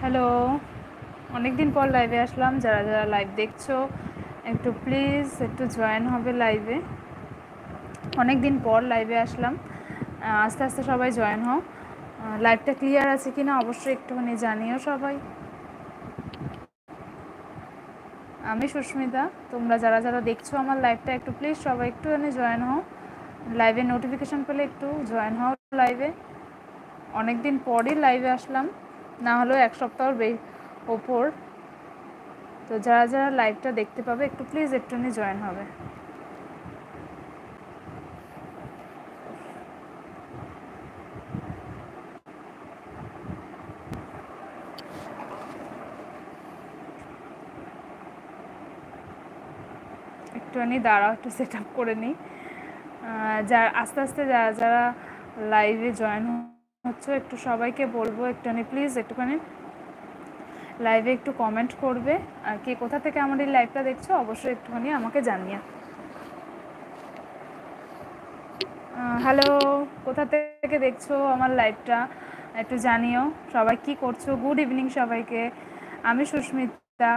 Hello, অনেক দিন পর লাইভে আসলাম। যারা যারা লাইভ দেখছো একটু প্লিজ একটু জয়েন হবে লাইভে। অনেক দিন পর লাইভে আসলাম, আস্তে আস্তে সবাই জয়েন হও। লাইভটা ক্লিয়ার আছে কি না অবশ্যই একটুখানি জানিও সবাই। আমি সুস্মিতা, তোমরা যারা যারা দেখছো আমার লাইভটা একটু প্লিজ সবাই একটুখানি জয়েন হও। লাইভে নোটিফিকেশান পেলে একটু জয়েন হও লাইভে। অনেক দিন পরই লাইভে আসলাম, না হলেও এক সপ্তাহর ওপর। তো যারা যারা লাইভটা দেখতে পাবে একটু প্লিজ একটুখানি জয়েন হবে। একটুখানি দাঁড়াও, একটু সেট আপ করে নিই। যারা আস্তে আস্তে যারা যারা লাইভে জয়েন হচ্ছে একটু সবাইকে বলবো একটুখানি প্লিজ একটুখানি লাইভে একটু কমেন্ট করবে। আর কে কোথা থেকে আমার এই লাইভটা দেখছো অবশ্যই একটুখানি আমাকে জানিয়ে। হ্যালো, কোথা থেকে দেখছো আমার লাইভটা একটু জানিও। সবাই কি করছো? গুড ইভিনিং সবাইকে। আমি সুস্মিতা।